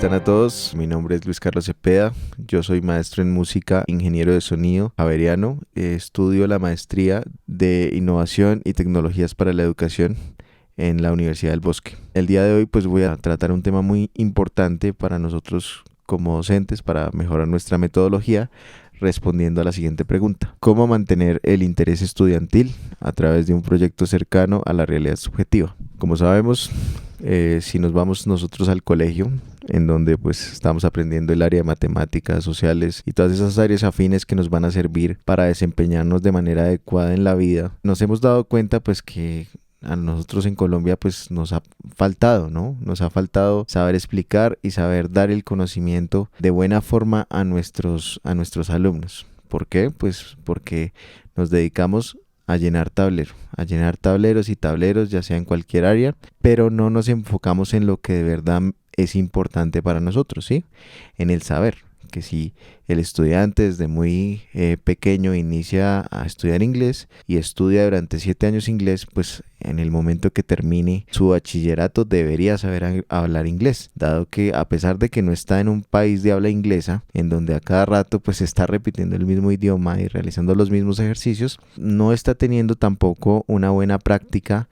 están a todos? Mi nombre es Luis Carlos Cepeda, yo soy maestro en música, ingeniero de sonido javeriano, estudio la maestría de innovación y tecnologías para la educación en la Universidad del Bosque. El día de hoy pues voy a tratar un tema muy importante para nosotros como docentes para mejorar nuestra metodología, respondiendo a la siguiente pregunta: ¿cómo mantener el interés estudiantil a través de un proyecto cercano a la realidad subjetiva? Como sabemos, si nos vamos nosotros al colegio, en donde pues estamos aprendiendo el área de matemáticas, sociales y todas esas áreas afines que nos van a servir para desempeñarnos de manera adecuada en la vida, nos hemos dado cuenta pues que a nosotros en Colombia pues nos ha faltado, ¿no? Nos ha faltado saber explicar y saber dar el conocimiento de buena forma a nuestros alumnos. ¿Por qué? Pues porque nos dedicamos a llenar tableros y tableros, ya sea en cualquier área, pero no nos enfocamos en lo que de verdad es importante para nosotros, ¿sí? En el saber. Que si el estudiante desde muy pequeño inicia a estudiar inglés y estudia durante 7 años inglés, pues en el momento que termine su bachillerato debería saber hablar inglés, dado que a pesar de que no está en un país de habla inglesa, en donde a cada rato pues está repitiendo el mismo idioma y realizando los mismos ejercicios, no está teniendo tampoco una buena práctica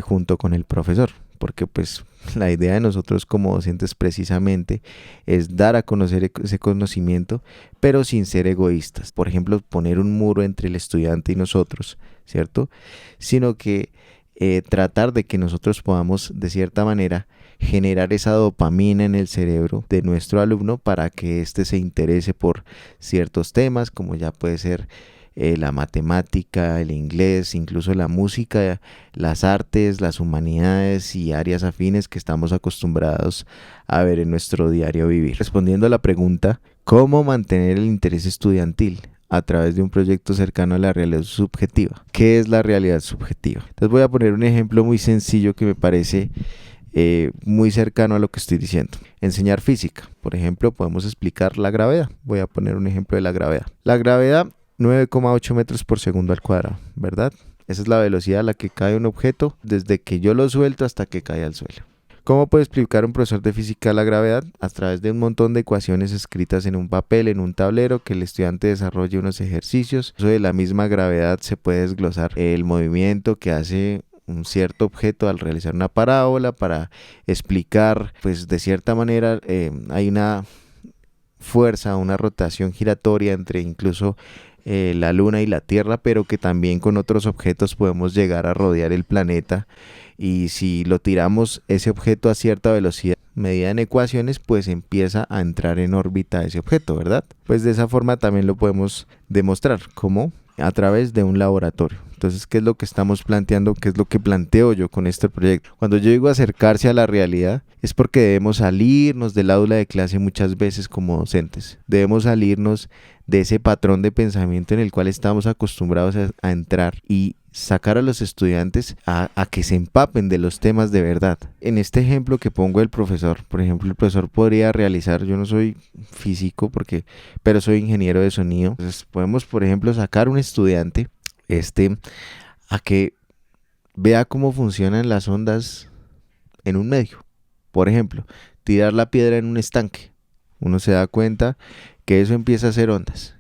junto con el profesor. Porque pues la idea de nosotros como docentes precisamente es dar a conocer ese conocimiento, pero sin ser egoístas. Por ejemplo, poner un muro entre el estudiante y nosotros, ¿cierto? Sino que tratar de que nosotros podamos de cierta manera generar esa dopamina en el cerebro de nuestro alumno para que éste se interese por ciertos temas, como ya puede ser la matemática, el inglés, incluso la música, las artes, las humanidades y áreas afines que estamos acostumbrados a ver en nuestro diario vivir. Respondiendo a la pregunta, ¿cómo mantener el interés estudiantil a través de un proyecto cercano a la realidad subjetiva? ¿Qué es la realidad subjetiva? Entonces voy a poner un ejemplo muy sencillo que me parece muy cercano a lo que estoy diciendo. Enseñar física. Por ejemplo, podemos explicar la gravedad. Voy a poner un ejemplo de la gravedad. La gravedad 9,8 metros por segundo al cuadrado, ¿verdad? Esa es la velocidad a la que cae un objeto desde que yo lo suelto hasta que cae al suelo. ¿Cómo puede explicar un profesor de física la gravedad? A través de un montón de ecuaciones escritas en un papel, en un tablero, que el estudiante desarrolle unos ejercicios. Eso de la misma gravedad se puede desglosar el movimiento que hace un cierto objeto al realizar una parábola para explicar, pues de cierta manera hay una fuerza, una rotación giratoria entre incluso la luna y la tierra, pero que también con otros objetos podemos llegar a rodear el planeta, y si lo tiramos ese objeto a cierta velocidad medida en ecuaciones, pues empieza a entrar en órbita ese objeto, ¿verdad? Pues de esa forma también lo podemos demostrar, como a través de un laboratorio. Entonces, ¿qué es lo que estamos planteando? ¿Qué es lo que planteo yo con este proyecto? Cuando yo digo acercarse a la realidad, es porque debemos salirnos del aula de clase muchas veces como docentes. Debemos salirnos de ese patrón de pensamiento en el cual estamos acostumbrados a entrar y sacar a los estudiantes a que se empapen de los temas de verdad. En este ejemplo que pongo del profesor, por ejemplo, el profesor podría realizar, yo no soy físico pero soy ingeniero de sonido. Entonces podemos, por ejemplo, sacar un estudiante a que vea cómo funcionan las ondas en un medio. Por ejemplo, tirar la piedra en un estanque. Uno se da cuenta que eso empieza a hacer ondas,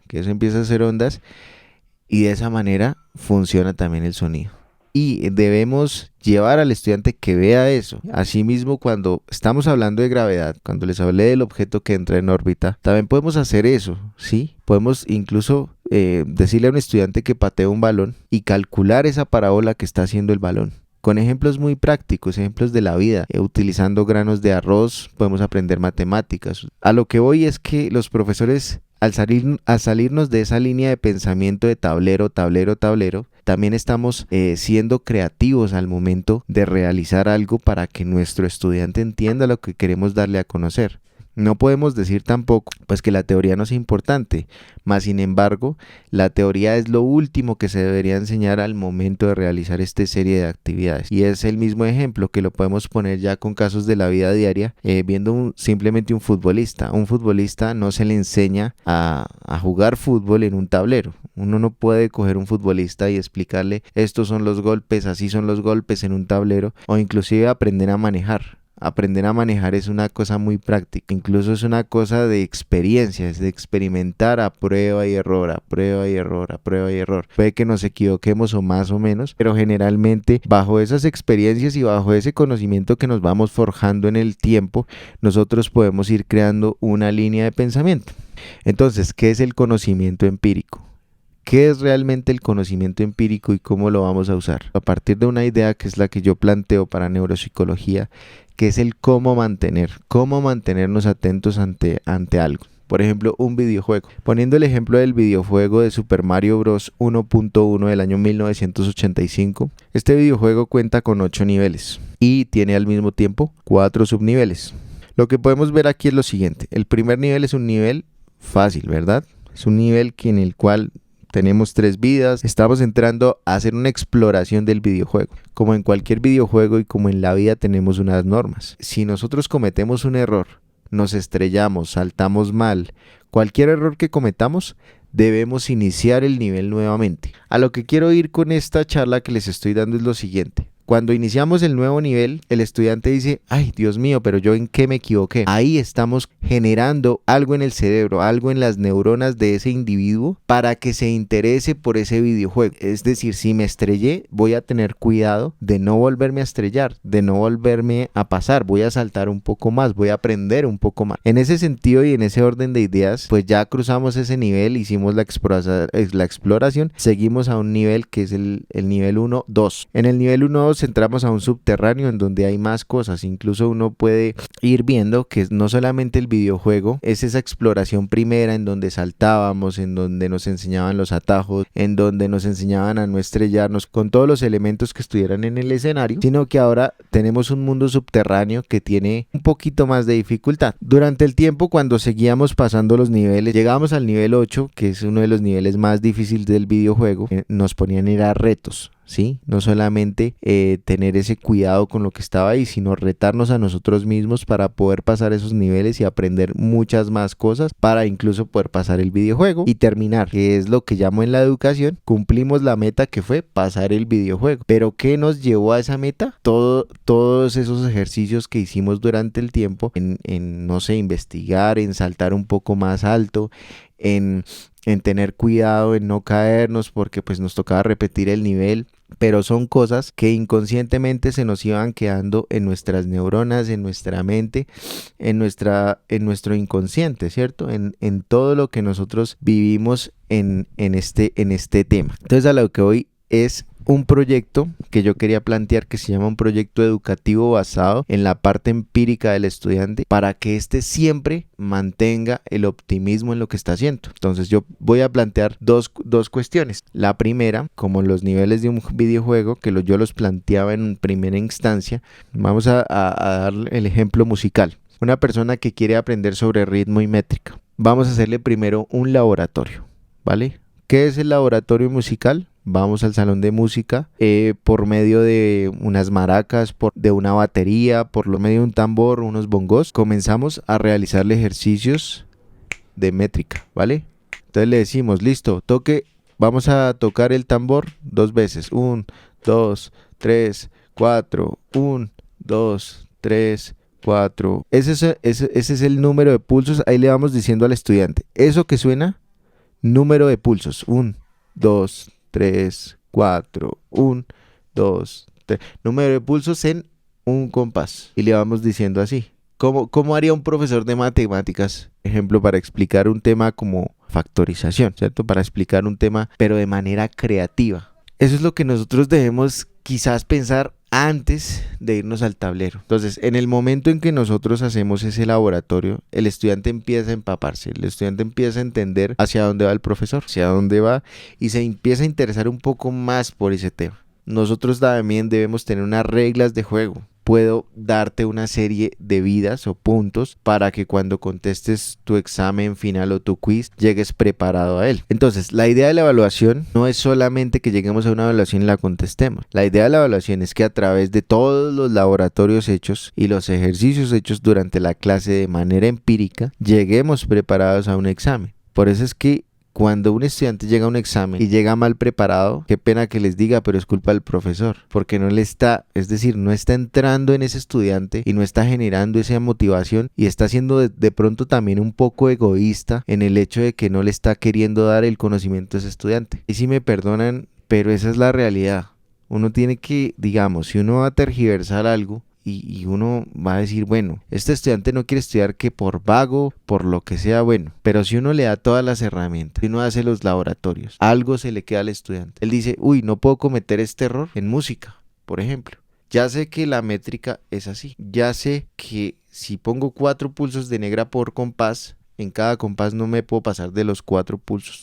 y de esa manera funciona también el sonido. Y debemos llevar al estudiante que vea eso. Asimismo, cuando estamos hablando de gravedad, cuando les hablé del objeto que entra en órbita, también podemos hacer eso, ¿sí? Podemos incluso decirle a un estudiante que patee un balón y calcular esa parábola que está haciendo el balón. Con ejemplos muy prácticos, ejemplos de la vida. Utilizando granos de arroz podemos aprender matemáticas. A lo que voy es que los profesores, al salirnos de esa línea de pensamiento de tablero, también estamos siendo creativos al momento de realizar algo para que nuestro estudiante entienda lo que queremos darle a conocer. No podemos decir tampoco pues que la teoría no es importante, mas sin embargo la teoría es lo último que se debería enseñar al momento de realizar esta serie de actividades, y es el mismo ejemplo que lo podemos poner ya con casos de la vida diaria, viendo simplemente un futbolista. Un futbolista no se le enseña a jugar fútbol en un tablero. Uno no puede coger un futbolista y explicarle estos son los golpes, así son los golpes en un tablero, o inclusive aprender a manejar. Aprender a manejar es una cosa muy práctica, incluso es una cosa de experiencia, es de experimentar a prueba y error, a prueba y error, a prueba y error. Puede que nos equivoquemos o más o menos, pero generalmente bajo esas experiencias y bajo ese conocimiento que nos vamos forjando en el tiempo, nosotros podemos ir creando una línea de pensamiento. Entonces, ¿qué es el conocimiento empírico? ¿Qué es realmente el conocimiento empírico y cómo lo vamos a usar? A partir de una idea que es la que yo planteo para neuropsicología, que es el cómo mantenernos atentos ante algo. Por ejemplo, un videojuego. Poniendo el ejemplo del videojuego de Super Mario Bros. 1.1 del año 1985, este videojuego cuenta con 8 niveles y tiene al mismo tiempo 4 subniveles. Lo que podemos ver aquí es lo siguiente. El primer nivel es un nivel fácil, ¿verdad? Es un nivel en el cual tenemos 3 vidas, estamos entrando a hacer una exploración del videojuego. Como en cualquier videojuego y como en la vida tenemos unas normas. Si nosotros cometemos un error, nos estrellamos, saltamos mal, cualquier error que cometamos, debemos iniciar el nivel nuevamente. A lo que quiero ir con esta charla que les estoy dando es lo siguiente. Cuando iniciamos el nuevo nivel, el estudiante dice, ay, Dios mío, pero ¿yo en qué me equivoqué? Ahí estamos generando algo en el cerebro, algo en las neuronas de ese individuo para que se interese por ese videojuego. Es decir, si me estrellé, voy a tener cuidado de no volverme a estrellar, de no volverme a pasar, voy a saltar un poco más, voy a aprender un poco más. En ese sentido y en ese orden de ideas, pues ya cruzamos ese nivel, hicimos la exploración, seguimos a un nivel que es el nivel 1-2. En el nivel 1-2 entramos a un subterráneo en donde hay más cosas, incluso uno puede ir viendo que no solamente el videojuego es esa exploración primera en donde saltábamos, en donde nos enseñaban los atajos, en donde nos enseñaban a no estrellarnos con todos los elementos que estuvieran en el escenario, sino que ahora tenemos un mundo subterráneo que tiene un poquito más de dificultad. Durante el tiempo, cuando seguíamos pasando los niveles, llegamos al nivel 8, que es uno de los niveles más difíciles del videojuego, nos ponían a retos. ¿Sí? No solamente tener ese cuidado con lo que estaba ahí, sino retarnos a nosotros mismos para poder pasar esos niveles y aprender muchas más cosas para incluso poder pasar el videojuego y terminar, que es lo que llamo en la educación, cumplimos la meta que fue pasar el videojuego. ¿Pero qué nos llevó a esa meta? Todos esos ejercicios que hicimos durante el tiempo en no sé, investigar, en saltar un poco más alto, en tener cuidado, en no caernos porque pues nos tocaba repetir el nivel, pero son cosas que inconscientemente se nos iban quedando en nuestras neuronas, en nuestra mente, en nuestro inconsciente, ¿cierto? En todo lo que nosotros vivimos en este tema. Entonces a lo que hoy es un proyecto que yo quería plantear que se llama un proyecto educativo basado en la parte empírica del estudiante para que éste siempre mantenga el optimismo en lo que está haciendo. Entonces yo voy a plantear dos cuestiones. La primera, como los niveles de un videojuego, que yo los planteaba en primera instancia, vamos a dar el ejemplo musical. Una persona que quiere aprender sobre ritmo y métrica. Vamos a hacerle primero un laboratorio, ¿vale? ¿Qué es el laboratorio musical? Vamos al salón de música por medio de unas maracas, de una batería, por lo medio de un tambor, unos bongos. Comenzamos a realizarle ejercicios de métrica, ¿vale? Entonces le decimos, listo, vamos a tocar el tambor 2 veces. 1, 2, 3, 4. 1, 2, 3, 4. Ese es el número de pulsos. Ahí le vamos diciendo al estudiante, eso que suena, número de pulsos. 1, 2, 3, 4, 1, 2, 3. Número de pulsos en un compás. Y le vamos diciendo así. ¿Cómo haría un profesor de matemáticas? Ejemplo, para explicar un tema como factorización, ¿cierto? Para explicar un tema, pero de manera creativa. Eso es lo que nosotros debemos quizás pensar antes de irnos al tablero. Entonces, en el momento en que nosotros hacemos ese laboratorio, el estudiante empieza a empaparse, el estudiante empieza a entender hacia dónde va el profesor, hacia dónde va, y se empieza a interesar un poco más por ese tema. Nosotros también debemos tener unas reglas de juego. Puedo darte una serie de vidas o puntos para que cuando contestes tu examen final o tu quiz llegues preparado a él. Entonces, la idea de la evaluación no es solamente que lleguemos a una evaluación y la contestemos. La idea de la evaluación es que a través de todos los laboratorios hechos y los ejercicios hechos durante la clase de manera empírica, lleguemos preparados a un examen. Por eso es que cuando un estudiante llega a un examen y llega mal preparado, qué pena que les diga, pero es culpa del profesor, porque no le está, es decir, no está entrando en ese estudiante y no está generando esa motivación y está siendo de pronto también un poco egoísta en el hecho de que no le está queriendo dar el conocimiento a ese estudiante. Y si me perdonan, pero esa es la realidad. Uno tiene que, digamos, si uno va a tergiversar algo, y uno va a decir, bueno, este estudiante no quiere estudiar que por vago, por lo que sea, bueno, pero si uno le da todas las herramientas, si uno hace los laboratorios, algo se le queda al estudiante. Él dice, uy, no puedo cometer este error en música, por ejemplo. Ya sé que la métrica es así. Ya sé que si pongo 4 pulsos de negra por compás, en cada compás no me puedo pasar de los 4 pulsos.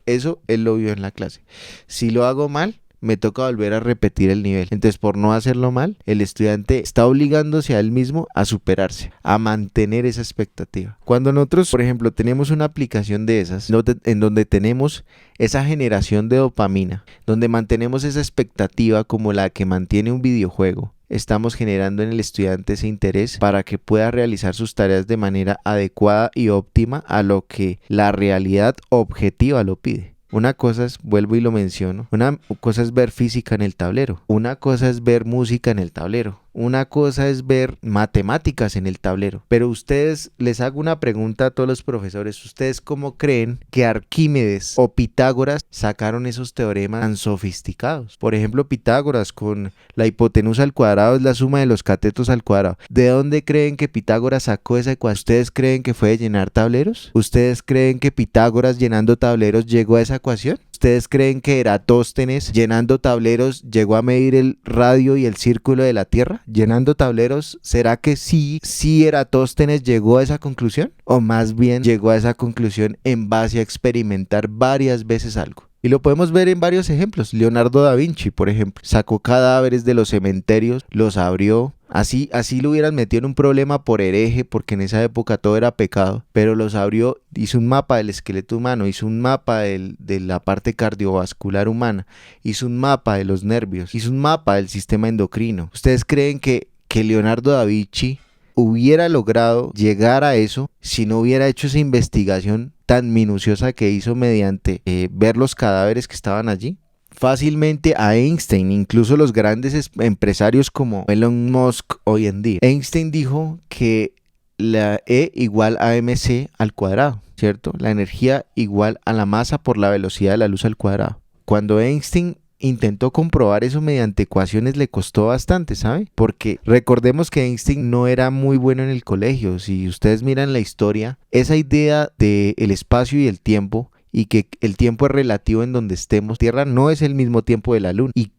Eso él lo vio en la clase. Si lo hago mal, me toca volver a repetir el nivel. Entonces, por no hacerlo mal, el estudiante está obligándose a él mismo a superarse, a mantener esa expectativa. Cuando nosotros, por ejemplo, tenemos una aplicación de esas, en donde tenemos esa generación de dopamina, donde mantenemos esa expectativa como la que mantiene un videojuego, estamos generando en el estudiante ese interés para que pueda realizar sus tareas de manera adecuada y óptima a lo que la realidad objetiva lo pide. Una cosa es, vuelvo y lo menciono, una cosa es ver física en el tablero, una cosa es ver música en el tablero, una cosa es ver matemáticas en el tablero. Pero ustedes, les hago una pregunta a todos los profesores, ¿ustedes cómo creen que Arquímedes o Pitágoras sacaron esos teoremas tan sofisticados? Por ejemplo, Pitágoras con la hipotenusa al cuadrado es la suma de los catetos al cuadrado. ¿De dónde creen que Pitágoras sacó esa ecuación? ¿Ustedes creen que fue de llenar tableros? ¿Ustedes creen que Pitágoras llenando tableros llegó a esa ecuación? ¿Ustedes creen que Eratóstenes llenando tableros llegó a medir el radio y el círculo de la Tierra? ¿Llenando tableros? ¿Será que sí Eratóstenes llegó a esa conclusión? ¿O más bien llegó a esa conclusión en base a experimentar varias veces algo? Y lo podemos ver en varios ejemplos. Leonardo da Vinci, por ejemplo, sacó cadáveres de los cementerios, los abrió. Así lo hubieran metido en un problema por hereje, porque en esa época todo era pecado, pero los abrió, hizo un mapa del esqueleto humano, hizo un mapa de la parte cardiovascular humana, hizo un mapa de los nervios, hizo un mapa del sistema endocrino. ¿Ustedes creen que Leonardo da Vinci hubiera logrado llegar a eso si no hubiera hecho esa investigación tan minuciosa que hizo mediante ver los cadáveres que estaban allí? Fácilmente a Einstein, incluso los grandes empresarios como Elon Musk hoy en día. Einstein dijo que la E igual a mc al cuadrado, ¿cierto? La energía igual a la masa por la velocidad de la luz al cuadrado. Cuando Einstein intentó comprobar eso mediante ecuaciones le costó bastante, ¿sabe? Porque recordemos que Einstein no era muy bueno en el colegio. Si ustedes miran la historia, esa idea del espacio y el tiempo, y que el tiempo es relativo en donde estemos, Tierra no es el mismo tiempo de la Luna. ¿Y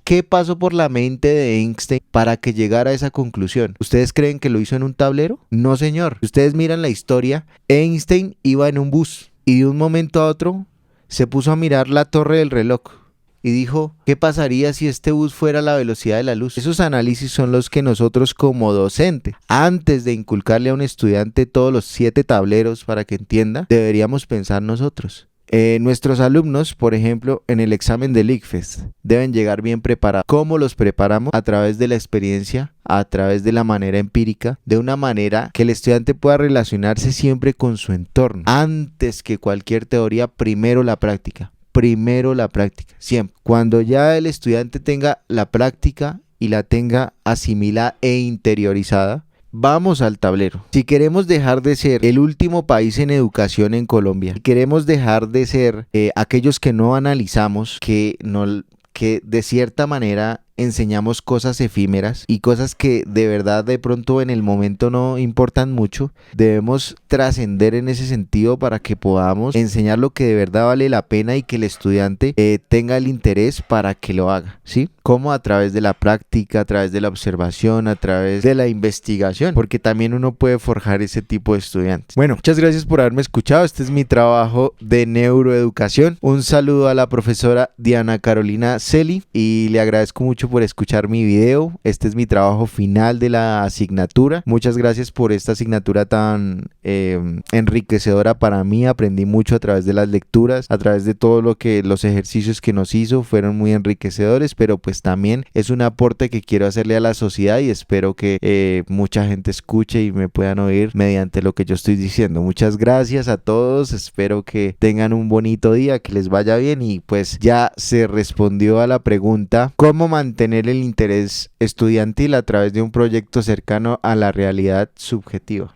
qué pasó por la mente de Einstein para que llegara a esa conclusión? ¿Ustedes creen que lo hizo en un tablero? No, señor. Ustedes miran la historia, Einstein iba en un bus y de un momento a otro se puso a mirar la torre del reloj y dijo, ¿qué pasaría si este bus fuera a la velocidad de la luz? Esos análisis son los que nosotros como docente, antes de inculcarle a un estudiante todos los 7 tableros para que entienda, deberíamos pensar nosotros. Nuestros alumnos, por ejemplo, en el examen del ICFES, deben llegar bien preparados. ¿Cómo los preparamos? A través de la experiencia, a través de la manera empírica, de una manera que el estudiante pueda relacionarse siempre con su entorno. Antes que cualquier teoría, primero la práctica, siempre. Cuando ya el estudiante tenga la práctica y la tenga asimilada e interiorizada, vamos al tablero. Si queremos dejar de ser el último país en educación en Colombia, si queremos dejar de ser aquellos que no analizamos, que de cierta manera enseñamos cosas efímeras y cosas que de verdad de pronto en el momento no importan mucho, debemos trascender en ese sentido para que podamos enseñar lo que de verdad vale la pena y que el estudiante tenga el interés para que lo haga, ¿sí? Como a través de la práctica, a través de la observación, a través de la investigación, porque también uno puede forjar ese tipo de estudiantes. Bueno, muchas gracias por haberme escuchado. Este es mi trabajo de neuroeducación. Un saludo a la profesora Diana Carolina Celi y le agradezco mucho mucho por escuchar mi video. Este es mi trabajo final de la asignatura. Muchas gracias por esta asignatura tan enriquecedora para mí. Aprendí mucho a través de las lecturas, a través de todo lo que los ejercicios que nos hizo fueron muy enriquecedores, pero pues también es un aporte que quiero hacerle a la sociedad y espero que mucha gente escuche y me puedan oír mediante lo que yo estoy diciendo. Muchas gracias a todos, espero que tengan un bonito día, que les vaya bien y pues ya se respondió a la pregunta: ¿cómo mantener el interés estudiantil a través de un proyecto cercano a la realidad subjetiva?